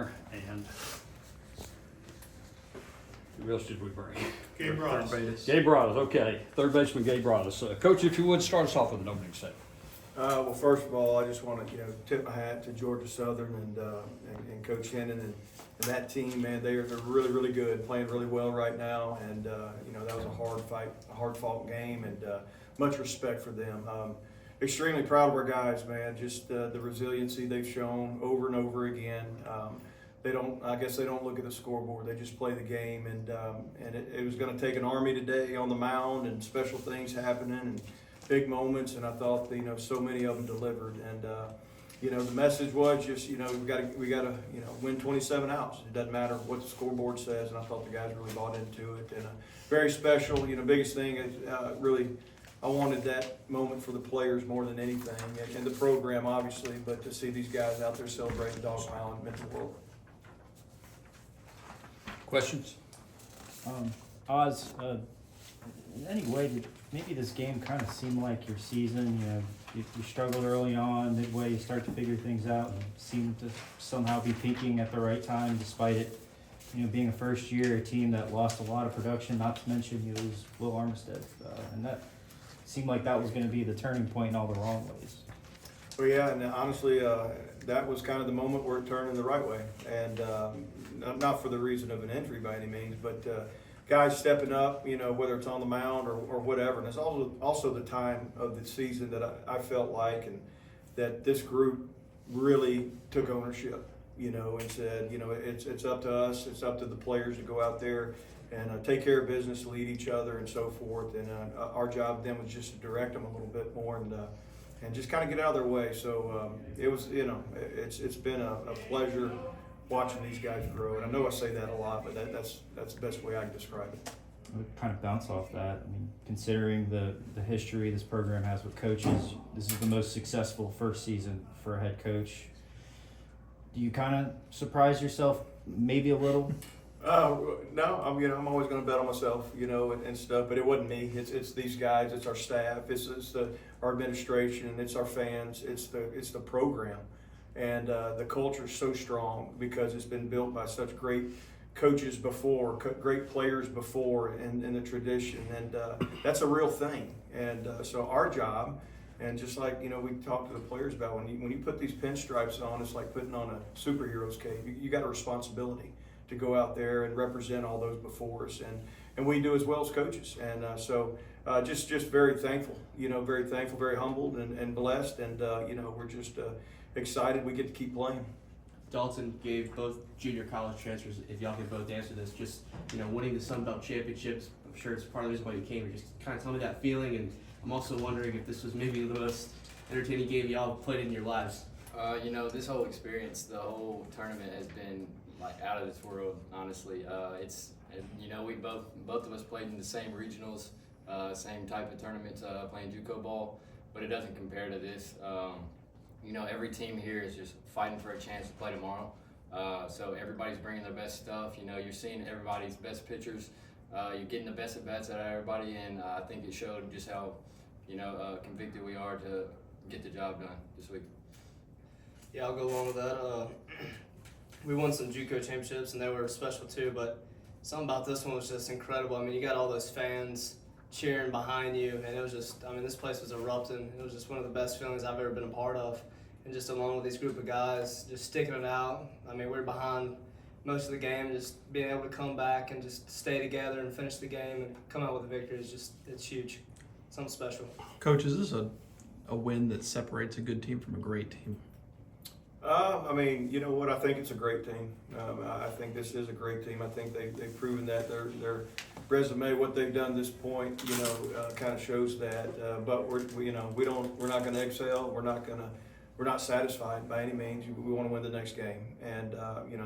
there, and who else did we bring? Gabe Broadus. Gabe Broadus, okay. Third baseman Gabe Broadus. Coach, if you would, start us off with an opening statement. Well, first of all, I just want to tip my hat to Georgia Southern and Coach Hennon and that team. Man, they're really, really good, playing really well right now. And that was a hard fight, a hard fought game, and much respect for them. Extremely proud of our guys, man. Just the resiliency they've shown over and over again. I guess they don't look at the scoreboard. They just play the game, and it was going to take an army today on the mound and special things happening and big moments. And I thought so many of them delivered. And the message was just we got to win 27 outs. It doesn't matter what the scoreboard says. And I thought the guys really bought into it. And very special. Biggest thing is really. I wanted that moment for the players more than anything, and the program obviously, but to see these guys out there celebrating Dog Pound meant the world. Questions? Oz, in any way, did maybe this game kind of seem like your season? You struggled early on, midway you start to figure things out, and seem to somehow be peaking at the right time, despite it, being a first year, a team that lost a lot of production. Not to mention you lose Will Armistead, and that seemed like that was going to be the turning point in all the wrong ways. Well, yeah, and honestly, that was kind of the moment where it turned in the right way, and not for the reason of an injury by any means, but guys stepping up, whether it's on the mound or whatever. And it's also the time of the season that I felt like, and that this group really took ownership, and said, it's up to us, it's up to the players to go out there and take care of business, lead each other, and so forth. And our job then was just to direct them a little bit more and just kind of get out of their way. So it was, it's been a pleasure watching these guys grow. And I know I say that a lot, but that's the best way I can describe it. We kind of bounce off that. I mean, considering the history this program has with coaches, this is the most successful first season for a head coach. Do you kind of surprise yourself maybe a little? No, I'm always going to bet on myself, and stuff. But it wasn't me. It's these guys. It's our staff. It's our administration. It's our fans. It's the program, and the culture is so strong because it's been built by such great coaches before, great players before, in the tradition, and that's a real thing. And so our job. And just like, we talked to the players about, when you put these pinstripes on, it's like putting on a superhero's cape. You got a responsibility to go out there and represent all those before us. And we do as well as coaches. And so just very thankful, very thankful, very humbled and blessed. And, we're just excited we get to keep playing. Dalton gave both junior college transfers, if y'all can both answer this, just, winning the Sun Belt championships. I'm sure it's part of the reason why you came here. Just kind of tell me that feeling. And I'm also wondering if this was maybe the most entertaining game y'all played in your lives. This whole experience, the whole tournament has been like out of this world, honestly. We both of us played in the same regionals, same type of tournaments, playing JUCO ball, but it doesn't compare to this. Every team here is just fighting for a chance to play tomorrow. So everybody's bringing their best stuff. You're seeing everybody's best pitchers. You're getting the best at bats out of everybody, and I think it showed just how convicted we are to get the job done this week. Yeah, I'll go along with that. We won some JUCO championships, and they were special too, but something about this one was just incredible. I mean, you got all those fans cheering behind you, and it was just, this place was erupting. It was just one of the best feelings I've ever been a part of. And just along with these group of guys, just sticking it out. We were behind most of the game, just being able to come back and just stay together and finish the game and come out with a victory it's huge. Something special. Coach, is this a win that separates a good team from a great team? You know what? I think it's a great team. I think this is a great team. I think they've proven that their resume, what they've done this point, kind of shows that. But we're not going to excel. We're not satisfied by any means. We want to win the next game, and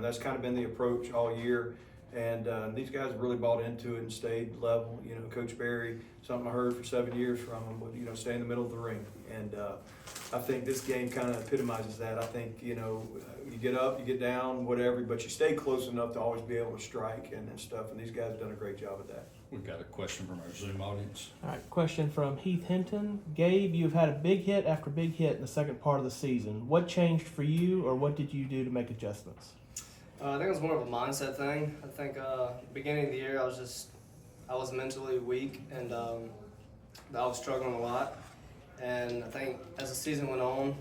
that's kind of been the approach all year. And these guys have really bought into it and stayed level. Coach Barry, something I heard for 7 years from him, was stay in the middle of the ring. And I think this game kind of epitomizes that. I think you get up, you get down, whatever, but you stay close enough to always be able to strike and stuff. And these guys have done a great job of that. We've got a question from our Zoom audience. All right, question from Heath Hinton. Gabe, you've had a big hit after big hit in the second part of the season. What changed for you, or what did you do to make adjustments? I think it was more of a mindset thing. I think beginning of the year I was mentally weak and I was struggling a lot. And I think as the season went on,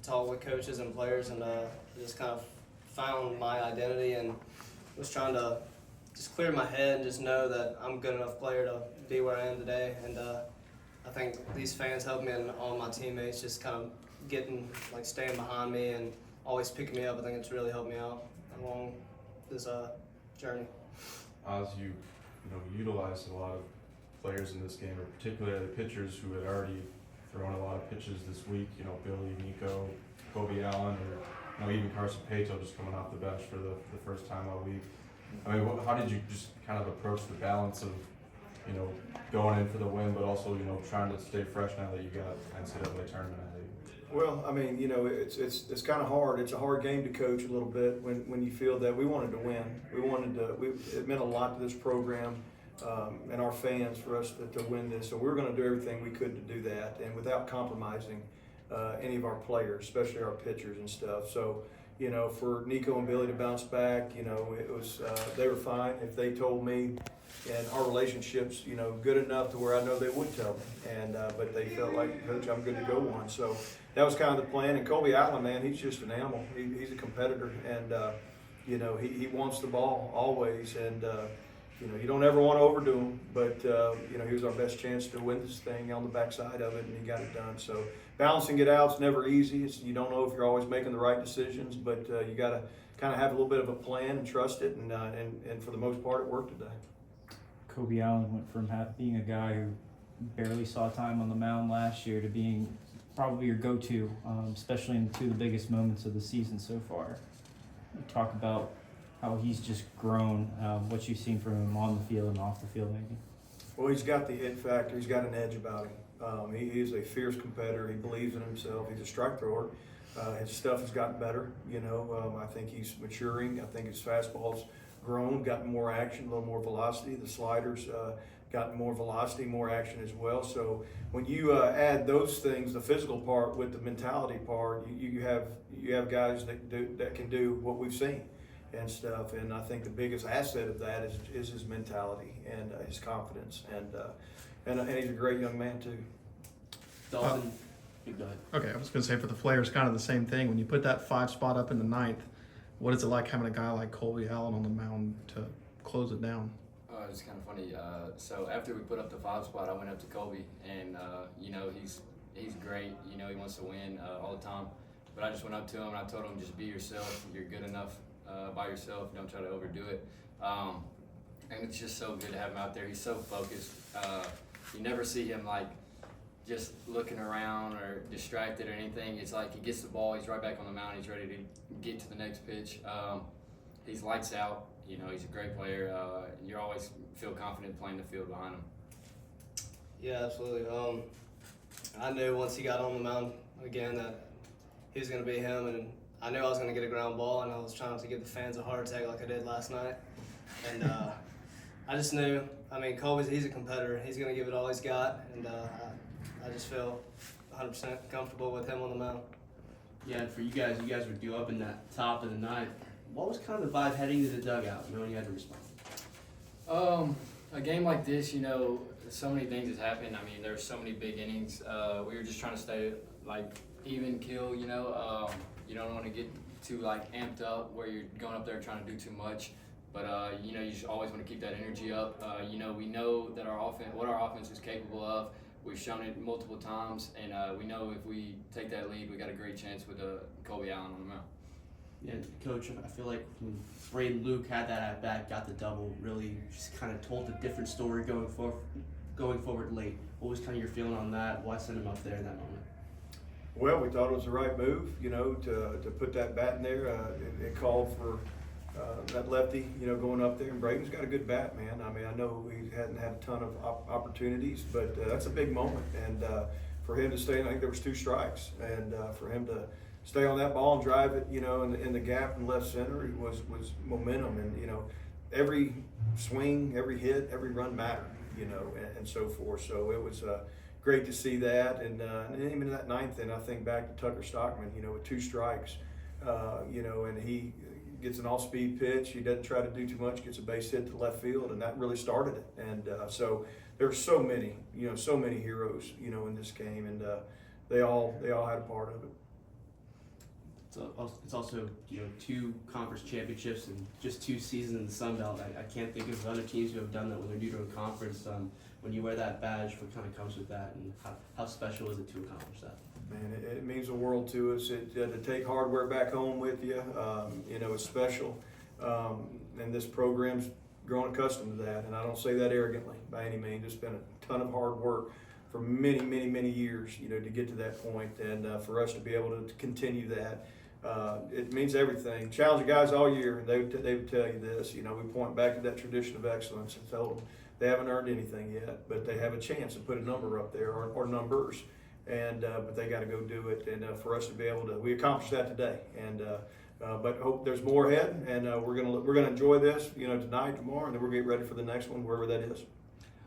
talked with coaches and players and just kind of found my identity and was trying to just clear my head and just know that I'm a good enough player to be where I am today. And I think these fans helped me and all my teammates just kind of staying behind me and always picking me up. I think it's really helped me out along this journey. Oz, you utilized a lot of players in this game, or particularly pitchers who had already thrown a lot of pitches this week. Billy, Nico, Kobe Allen, or even Carson Pato just coming off the bench for the first time all week. I mean, how did you just kind of approach the balance of going in for the win, but also trying to stay fresh now that you got NCAA tournament ahead? Well, I mean, it's kind of hard. It's a hard game to coach a little bit when you feel that we wanted to win. It meant a lot to this program and our fans for us to win this. So we were going to do everything we could to do that, and without compromising any of our players, especially our pitchers and stuff. So, for Nico and Billy to bounce back, it was they were fine. If they told me, and our relationships, good enough to where I know they would tell me, and but they felt like, Coach, I'm good to go one. So that was kind of the plan. And Kobe Allen, man, he's just an animal. He's a competitor, and he wants the ball always, and you don't ever want to overdo him, but he was our best chance to win this thing on the backside of it, and he got it done. So balancing it out is never easy. You don't know if you're always making the right decisions, but you got to kind of have a little bit of a plan and trust it, and for the most part, it worked today. Kobe Allen went from being a guy who barely saw time on the mound last year to being probably your go-to, especially in two of the biggest moments of the season so far. Talk about how he's just grown, what you've seen from him on the field and off the field, maybe. Well, he's got the it factor. He's got an edge about him. He is a fierce competitor. He believes in himself. He's a strike thrower. His stuff has gotten better. I think he's maturing. I think his fastball's grown, gotten more action, a little more velocity. The sliders gotten more velocity, more action as well. So when you add those things, the physical part with the mentality part, you have guys that can do what we've seen and stuff. And I think the biggest asset of that is his mentality and his confidence. And he's a great young man too. Dalton, go ahead. Okay, I was going to say for the players, kind of the same thing. When you put that 5 spot up in the 9th, what is it like having a guy like Colby Allen on the mound to close it down? It's kind of funny. So after we put up the 5 spot, I went up to Colby, and he's great. He wants to win all the time. But I just went up to him and I told him, just be yourself. You're good enough by yourself. Don't try to overdo it. And it's just so good to have him out there. He's so focused. You never see him just looking around or distracted or anything. It's like he gets the ball, he's right back on the mound, he's ready to get to the next pitch. He's lights out. He's a great player. You always feel confident playing the field behind him. Yeah, absolutely. I knew once he got on the mound again that he was going to be him, and I knew I was going to get a ground ball, and I was trying to give the fans a heart attack like I did last night. And I just knew, he's a competitor. He's going to give it all he's got, and I just feel 100% comfortable with him on the mound. Yeah, and for you guys were due up in that top of the 9th. What was kind of the vibe heading to the dugout, knowing you had to respond? A game like this, so many things has happened. There's so many big innings. We were just trying to stay even kill. You don't want to get too amped up where you're going up there trying to do too much. But you just always want to keep that energy up. We know that what our offense is capable of. We've shown it multiple times, and we know if we take that lead, we got a great chance with Colby Allen on the mound. Yeah, Coach, I feel like when Braden Luke had that at bat, got the double, really just kind of told a different story going forward late. What was kind of your feeling on that? Why send him up there in that moment? Well, we thought it was the right move, to put that bat in there. It called for that lefty, going up there. And Braden's got a good bat, man. I know he hadn't had a ton of opportunities, but that's a big moment. And for him to stay, I think there was 2 strikes, and for him to stay on that ball and drive it, in the gap in left center, it was momentum. And every swing, every hit, every run mattered, and so forth. So it was great to see that. And even in that 9th, and I think back to Tucker Stockman, with 2 strikes, and he gets an off-speed pitch. He doesn't try to do too much, gets a base hit to left field, and that really started it. And so there's so many heroes, in this game, and they all had a part of it. It's also 2 conference championships and just 2 seasons in the Sun Belt. I can't think of other teams who have done that when they're new to a conference. When you wear that badge, what kind of comes with that, and how special is it to accomplish that? Man, it means the world to us. To take hardware back home with you, it's special. And this program's grown accustomed to that, and I don't say that arrogantly by any means. It's been a ton of hard work for many, many, many years, to get to that point, and for us to be able to continue that. It means everything. Challenge the guys all year, and they would tell you this. We point back to that tradition of excellence and tell them they haven't earned anything yet, but they have a chance to put a number up there or numbers, and but they got to go do it. And for us to be able to, we accomplished that today, and but hope there's more ahead, and we're gonna enjoy this, tonight, tomorrow, and then we'll get ready for the next one, wherever that is.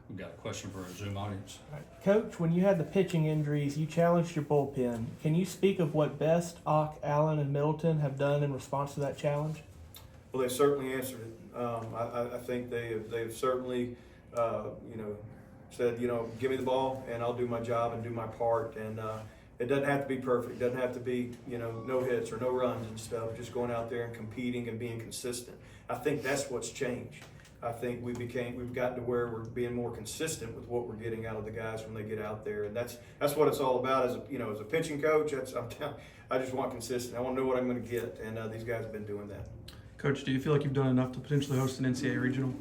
We've got a question for our Zoom audience. Coach, when you had the pitching injuries, you challenged your bullpen. Can you speak of what Best, Ock, Allen, and Middleton have done in response to that challenge? Well, they certainly answered it. I think they've certainly, said, give me the ball and I'll do my job and do my part. And it doesn't have to be perfect. It doesn't have to be, no hits or no runs and stuff. Just going out there and competing and being consistent. I think that's what's changed. I think we've gotten to where we're being more consistent with what we're getting out of the guys when they get out there, and that's what it's all about. As a pitching coach, I just want consistency. I want to know what I'm going to get, and these guys have been doing that. Coach, do you feel like you've done enough to potentially host an NCAA regional?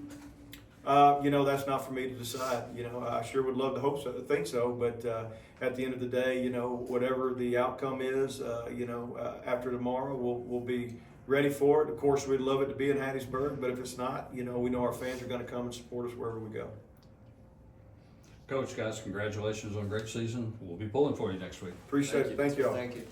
That's not for me to decide. I sure would love to think so, but at the end of the day, whatever the outcome is, after tomorrow, we'll be ready for it. Of course, we'd love it to be in Hattiesburg, but if it's not, we know our fans are going to come and support us wherever we go. Coach, guys, congratulations on a great season. We'll be pulling for you next week. Appreciate it. Thank you all. Thank you.